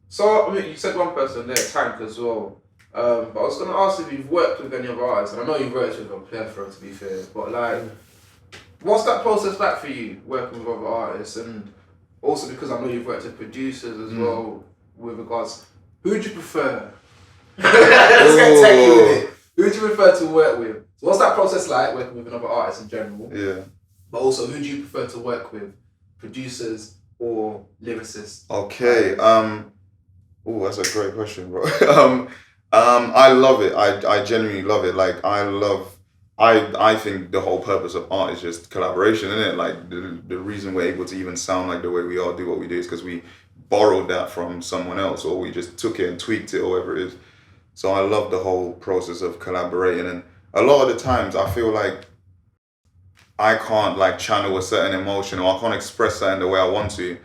So, I mean, you said one person there, Tank as well. But I was going to ask if you've worked with any other artists, and I know you've worked with a plethora to be fair, but like, what's that process like for you, working with other artists? And also because I know you've worked with producers as well, with regards, who do you prefer? Let's get techy with it. Who do you prefer to work with? So what's that process like, working with another artist in general? Yeah. But also, who do you prefer to work with? Producers or lyricists? Okay. Oh, that's a great question, bro. I love it. I genuinely love it. Like I think the whole purpose of art is just collaboration, isn't it? Like the reason we're able to even sound like the way we are, do what we do, is because we borrowed that from someone else, or we just took it and tweaked it, or whatever it is. So I love the whole process of collaborating, and a lot of the times I feel like I can't like channel a certain emotion, or I can't express that in the way I want to,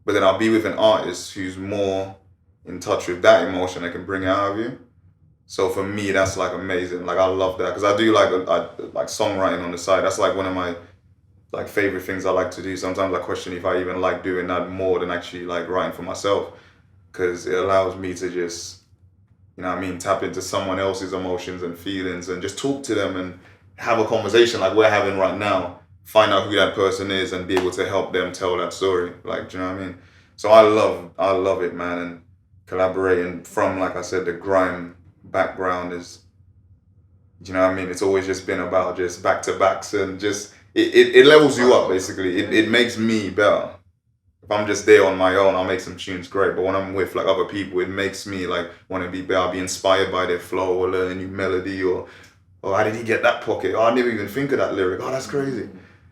but then I'll be with an artist who's more in touch with that emotion that can bring it out of you. So for me, that's like amazing. Like I love that because I do like songwriting on the side. That's like one of my like favorite things I like to do. Sometimes I question if I even like doing that more than actually like writing for myself, because it allows me to just, you know what I mean, tap into someone else's emotions and feelings and just talk to them and have a conversation like we're having right now. Find out who that person is and be able to help them tell that story. Like, do you know what I mean? So I love it, man. And collaborating from, like I said, the grime background is, do you know what I mean? It's always just been about just back to backs and just it levels you up basically. It makes me better. If I'm just there on my own, I'll make some tunes great. But when I'm with like other people, it makes me like want to be better. I'll be inspired by their flow or learn a new melody, or how did he get that pocket? Oh, I never even think of that lyric. Oh, that's crazy.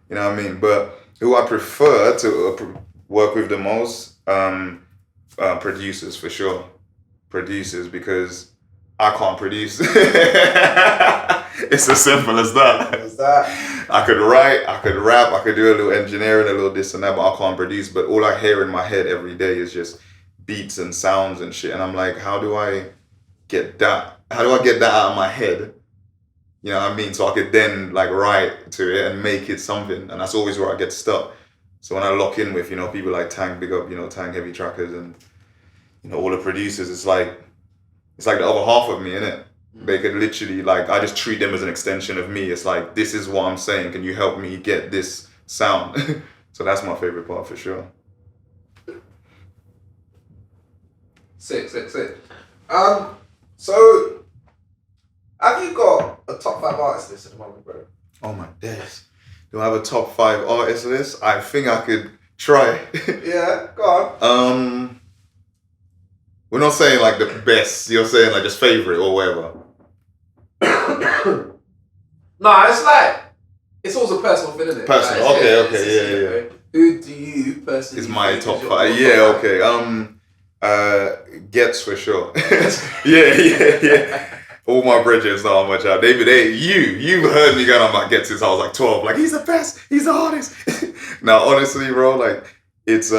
You know what I mean? But who I prefer to work with the most, producers for sure. Producers, because I can't produce. It's as simple as that. What's that? I could write, I could rap, I could do a little engineering, a little this and that, but I can't produce. But all I hear in my head every day is just beats and sounds and shit. And I'm like, how do I get that? How do I get that out of my head? You know what I mean? So I could then like write to it and make it something. And that's always where I get stuck. So when I lock in with, people like Tang, big up, Tang Heavy Trackers, and all the producers, it's like the other half of me, innit? They could literally, like, I just treat them as an extension of me. It's like, this is what I'm saying. Can you help me get this sound? So that's my favorite part for sure. Sick, sick, sick. So have you got a top 5 artist list at the moment, bro? Oh my days. Do I have a top 5 artist list? I think I could try. Yeah, go on. We're not saying like the best. You're saying like just favorite or whatever. Nah, it's like it's also a personal thing, isn't it? Personal. Like, Okay, yeah. Who do you personally? Is my think top is your 5. top Yeah, five? okay. Gets for sure. Yeah. All my bridges know how much I. You've heard me going on about Gets since I was like 12. Like he's the best. He's the hardest. Now, honestly, bro, like it's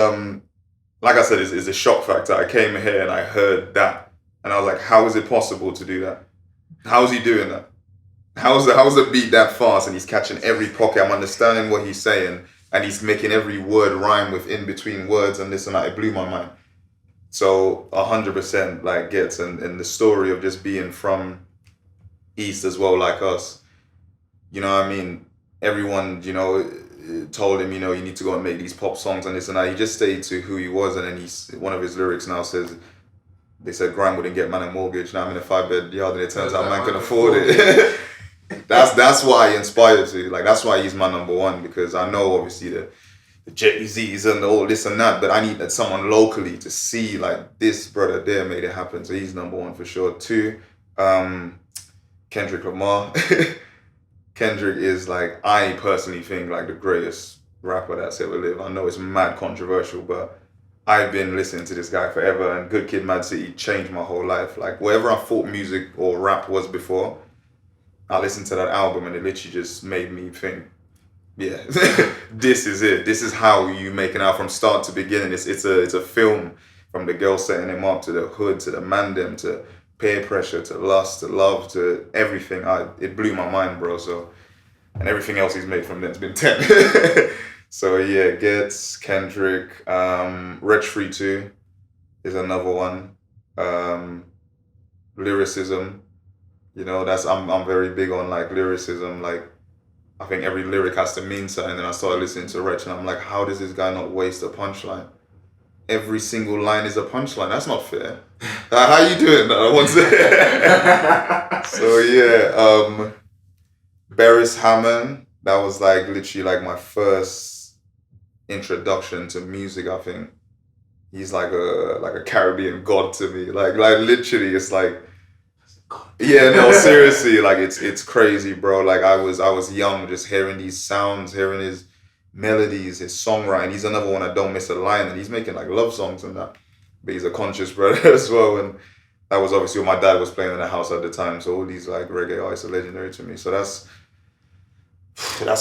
like I said, it's a shock factor. I came here and I heard that, and I was like, how is it possible to do that? How is he doing that? How's the beat that fast and he's catching every pocket? I'm understanding what he's saying and he's making every word rhyme with in between words and this and that. It blew my mind. So 100% like Gets, and the story of just being from East as well, like us. You know what I mean? Everyone, told him, you need to go and make these pop songs and this and that. He just stayed to who he was, and then one of his lyrics now says, they said Grime wouldn't get man a mortgage. Now I'm in a 5-bed yard and it turns out man can afford it. That's why he inspired to. Like that's why he's my number one, because I know obviously the Jay-Z's and all this and that, but I need someone locally to see like this brother there made it happen. So he's number one for sure. 2, Kendrick Lamar. Kendrick is like, I personally think like the greatest rapper that's ever lived. I know it's mad controversial, but I've been listening to this guy forever, and Good Kid, Mad City changed my whole life. Like wherever I thought music or rap was before, I listened to that album and it literally just made me think, yeah, this is it. This is how you make an album from start to beginning. It's a film, from the girl setting him up to the hood to the mandem to peer pressure to lust to love to everything. It blew my mind, bro. So, and everything else he's made from then's been 10. So yeah, Gets, Kendrick, Rich Free too. is another one. Lyricism, you know, that's I'm very big on like lyricism. Like I think every lyric has to mean something. And I started listening to Wretch, and I'm like, how does this guy not waste a punchline? Every single line is a punchline. That's not fair. How you doing that? I want to. So yeah, Beres Hammond. That was like literally like my first introduction to music. I think he's like a Caribbean god to me. Like literally, it's like yeah, no, seriously, like it's crazy, bro. Like I was young, just hearing these sounds, hearing his melodies, his songwriting. He's another one that don't miss a line, and he's making like love songs and that. But he's a conscious brother as well, and that was obviously what my dad was playing in the house at the time. So all these like reggae artists are legendary to me. So that's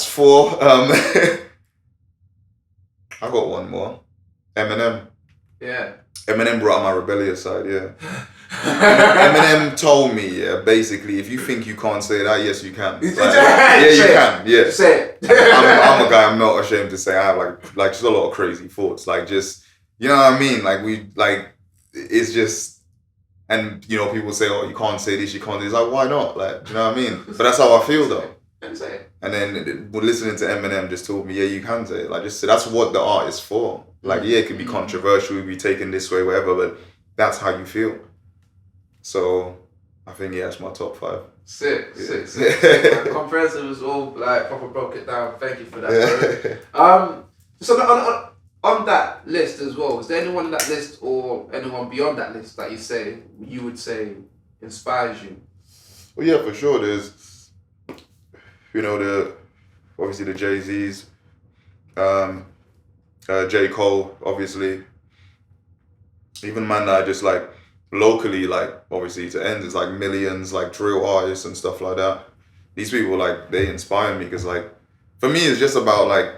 four. I got one more. Eminem. Yeah. Eminem brought out my rebellious side, yeah. Eminem told me, yeah, basically, if you think you can't say that, yes, you can. Like, yeah, you can, yeah. Say it. I'm a guy, I'm not ashamed to say I have like just a lot of crazy thoughts. Like just, you know what I mean? Like it's just, and you know, people say, oh, you can't say this, you can't do this. Like, why not? Like, do you know what I mean? But that's how I feel though. Say it. And then listening to Eminem just told me, yeah, you can say it. Like, just that's what the art is for. Like, yeah, it could be controversial, it could be taken this way, whatever, but that's how you feel. So, I think, yeah, that's my top 5. Sick. Like, comprehensive as well, like, proper broke it down. Thank you for that, bro. So, on that list as well, is there anyone on that list or anyone beyond that list that you would say inspires you? Well, yeah, for sure. There's, you know, obviously the Jay-Z's, J. Cole, obviously. Even man that I just like locally, like obviously to end, it's like millions, like drill artists and stuff like that. These people, like, they inspire me because, like, for me, it's just about like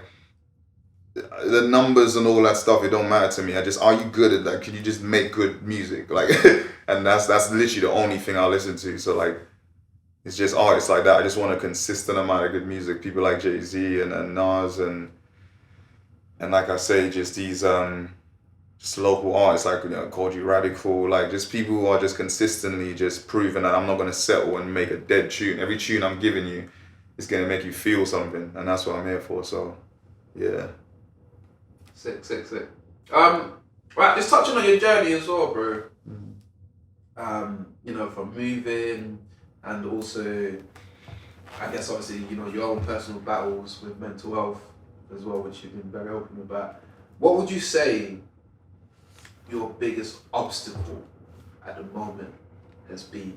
the numbers and all that stuff. It don't matter to me. Are you good at that? Can you just make good music? Like, and that's literally the only thing I listen to. So like, it's just artists like that. I just want a consistent amount of good music. People like Jay-Z and Nas and like I say, just these just local artists like, you know, Koji Radical, like just people who are just consistently just proving that I'm not gonna settle and make a dead tune. Every tune I'm giving you is gonna make you feel something, and that's what I'm here for. So, yeah. Sick. Right, just touching on your journey as well, bro. You know, from moving and also, I guess obviously, you know, your own personal battles with mental health as well, which you've been very open about. What would you say your biggest obstacle at the moment has been?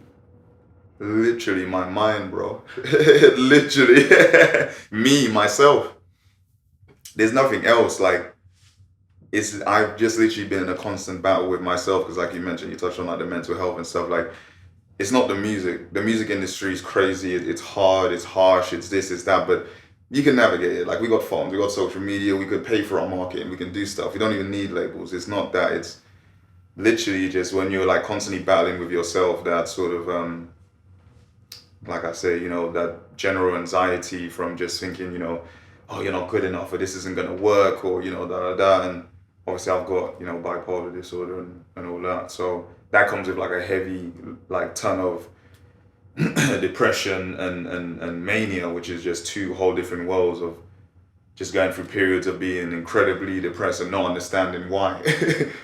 Literally my mind, bro. Literally. Me, myself. There's nothing else. Like, I've just literally been in a constant battle with myself because, like you mentioned, you touched on like the mental health and stuff. Like, it's not the music. The music industry is crazy. It's hard. It's harsh. It's this. It's that. But you can navigate it. Like, we got phones. We got social media. We could pay for our marketing. We can do stuff. We don't even need labels. It's not that. It's literally just when you're like constantly battling with yourself, that sort of like I say, you know, that general anxiety from just thinking, you know, oh, you're not good enough, or this isn't gonna work, or, you know, and obviously I've got, you know, bipolar disorder and all that. So that comes with like a heavy like ton of depression and mania, which is just two whole different worlds of just going through periods of being incredibly depressed and not understanding why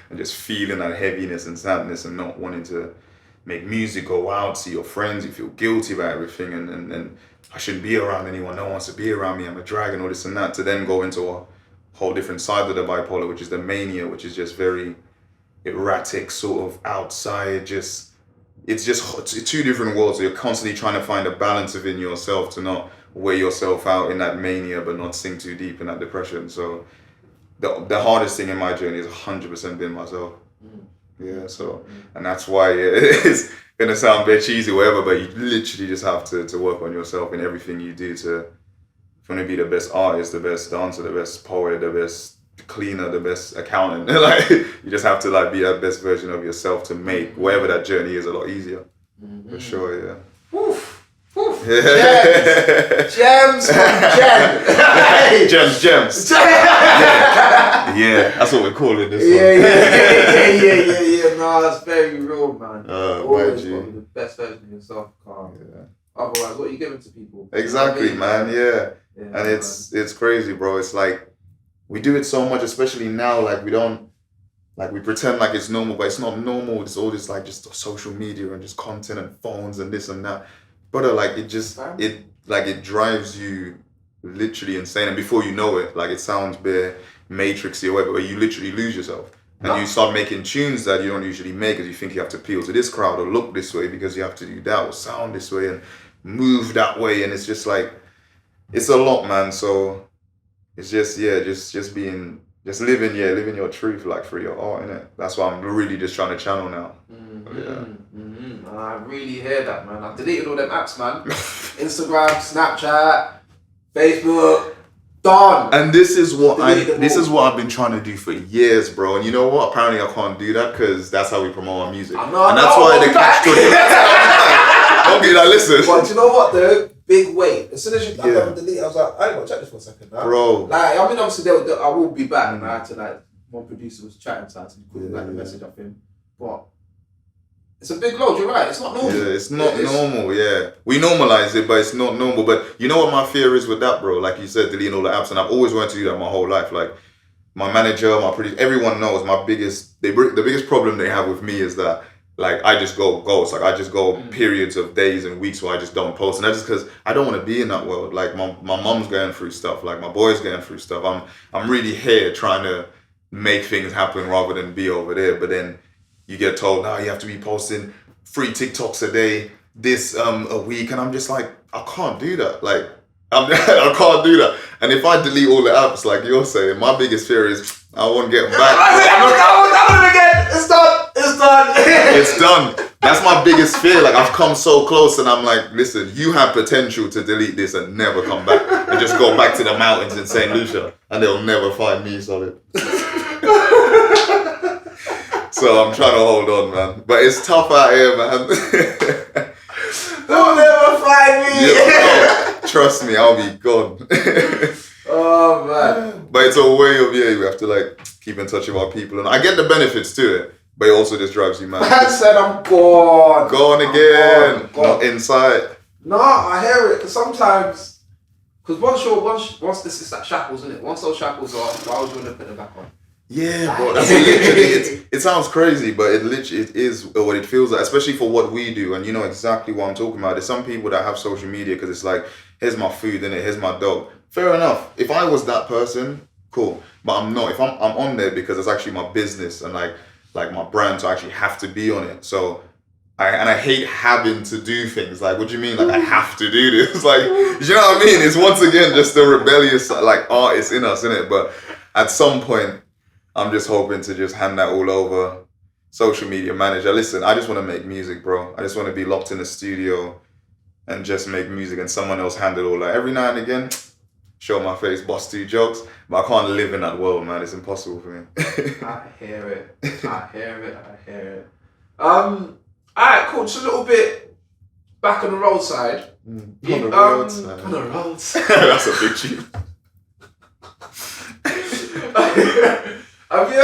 and just feeling that heaviness and sadness and not wanting to make music, go out, see your friends. You feel guilty about everything and I shouldn't be around anyone. No one wants to be around me. I'm a drag and all this and that, to then go into a whole different side of the bipolar, which is the mania, which is just very erratic, sort of outside, it's two different worlds. So you're constantly trying to find a balance within yourself to not wear yourself out in that mania but not sink too deep in that depression. So the hardest thing in my journey is 100% being myself. Yeah, so, and that's why it's gonna sound a bit cheesy or whatever, but you literally just have to work on yourself in everything you do if you want to be the best artist, the best dancer, the best poet, the best cleaner, the best accountant. Like, you just have to like be that best version of yourself to make whatever that journey is a lot easier. For sure, yeah. Woof. Gems from Jen. Gems. Yeah, that's what we're calling this one. Yeah. Nah, that's very real, man. Always YG. got to be the best version of yourself, Carl. Yeah. Otherwise, what are you giving to people? Exactly, man. Yeah. Yeah, And it's crazy, bro. It's like we do it so much, especially now. Like we pretend like it's normal, but it's not normal. It's all this like just social media and just content and phones and this and that. Brother, like it drives you literally insane. And before you know it, like it sounds bare matrixy or whatever, but you literally lose yourself. And you start making tunes that you don't usually make because you think you have to appeal to this crowd or look this way because you have to do that or sound this way and move that way. And it's just like, it's a lot, man. So it's just living your truth, like for your art, innit? That's why I'm really just trying to channel now. I really hear that, man. I deleted all them apps, man. Instagram, Snapchat, Facebook, done. And this is what I've been trying to do for years, bro. And you know what? Apparently I can't do that because that's how we promote our music. And that's why they catch to it. Okay, now listen. But you know what though? Big weight. As soon as you delete, I was like, I ain't gonna check this for a second now. Bro. Like, I mean, obviously, I will be back. And I had to, like, one producer was chatting, so I had to put the message up him. But it's a big load, you're right. It's not normal. Yeah, it's not normal, yeah. We normalize it, but it's not normal. But you know what my fear is with that, bro? Like you said, deleting all the apps. And I've always wanted to do that my whole life. Like, my manager, my producer, everyone knows the biggest problem they have with me is that like I just go ghost. Like I just go periods of days and weeks where I just don't post, and that's just because I don't want to be in that world. Like my mom's going through stuff, like my boy's going through stuff. I'm really here trying to make things happen rather than be over there. But then you get told, now you have to be posting 3 TikToks a day, this a week, and I'm just like, I can't do that. Like I can't do that. And if I delete all the apps, like you're saying, my biggest fear is I won't get back. It's done. It's done. That's my biggest fear. Like I've come so close, and I'm like, listen, you have potential to delete this and never come back, and just go back to the mountains in St. Lucia, and they'll never find me, solid. So I'm trying to hold on, man. But it's tough out here, man. They'll never find me. Yeah, no, trust me, I'll be gone. Oh man. But it's a way of you have to like keep in touch with our people, and I get the benefits to it. But it also just drives you mad. I said I'm gone. Gone again. Not inside. No, I hear it. Because sometimes, once this is that shackles, isn't it? Once those shackles are off, why would you want to put them back on? Yeah, bro. That's literally it sounds crazy, but it is what it feels like, especially for what we do. And you know exactly what I'm talking about. There's some people that have social media because it's like, here's my food, innit? Here's my dog. Fair enough. If I was that person, cool. But I'm not. If I'm on there because it's actually my business and like my brand, so I actually have to be on it. So I hate having to do things. Like, what do you mean? Like, I have to do this? Like, you know what I mean? It's once again just the rebellious like artist in us, innit? But at some point, I'm just hoping to just hand that all over. Social media manager. Listen, I just want to make music, bro. I just want to be locked in the studio and just make music, and someone else handle it all. Like every now and again, show my face, bust 2 jokes, but I can't live in that world, man. It's impossible for me. I hear it. Alright, cool. Just a little bit back on the roadside. On the roadside. That's a big tune. Have you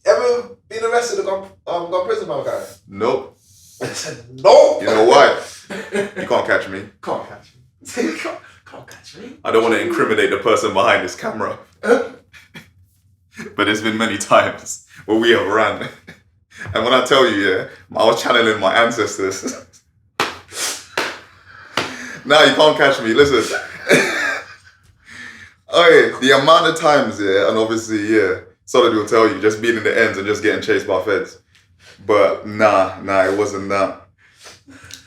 ever been arrested and gone prison, my guy? Nope. I said no. You know why? You can't catch me. Can't catch me. Can't catch me. I don't want to incriminate the person behind this camera. But there's been many times where we have ran. And when I tell you, yeah, I was channeling my ancestors. Now you can't catch me. Listen. Okay, the amount of times, yeah, and obviously, yeah, Solid will tell you, just being in the ends and just getting chased by feds. But nah, it wasn't that.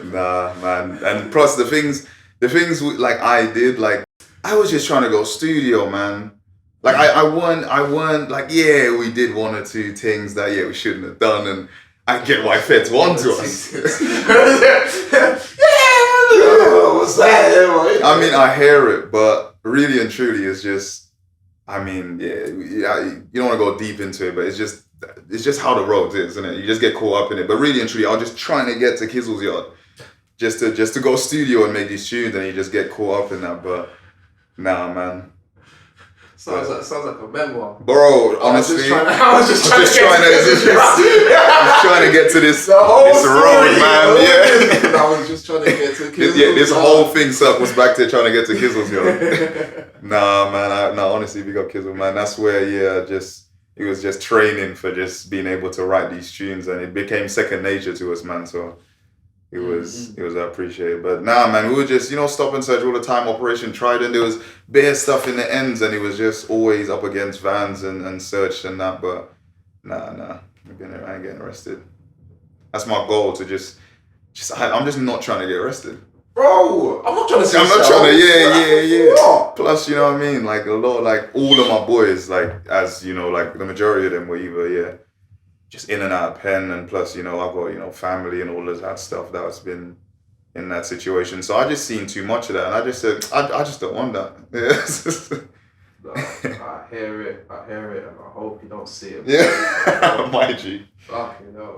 Nah, man. And plus the things like I did, like I was just trying to go studio, man. Like I weren't like, yeah, we did 1 or 2 things that we shouldn't have done, and I get why feds want to us. What's that? I mean, I hear it, but really and truly, it's just, I mean, you don't want to go deep into it, but it's just how the road is, isn't it? You just get caught up in it. But really and truly, I was just trying to get to Kizzle's yard, just to go studio and make these tunes, and you just get caught up in that. But nah, man. Sounds like a memoir. Bro, honestly, I was just trying trying to get to this The whole road, story, man. Yeah. I was just trying to get to Kizzles. Yeah, this whole thing circles back to trying to get to Kizzles, yo. Nah, man. Honestly, big up Kizzle, man. That's where, it was just training for just being able to write these tunes, and it became second nature to us, man. So it was appreciated. But nah, man, we were just, stop and search all the time. Operation Trident, there was bare stuff in the ends, and it was just always up against vans and search and that. But nah, I ain't getting arrested. That's my goal, to I'm just not trying to get arrested. Bro, I'm not trying to say I'm not trying to, yeah. What? Plus, you know what I mean? Like a lot, like all of my boys, like as like the majority of them were either, just in and out of pen, and plus, I've got, family and all of that stuff that's been in that situation. So I just seen too much of that, and I just said, I just don't want that. Yeah. No, I hear it, and I hope you don't see it. Yeah, mind you. Fucking hell.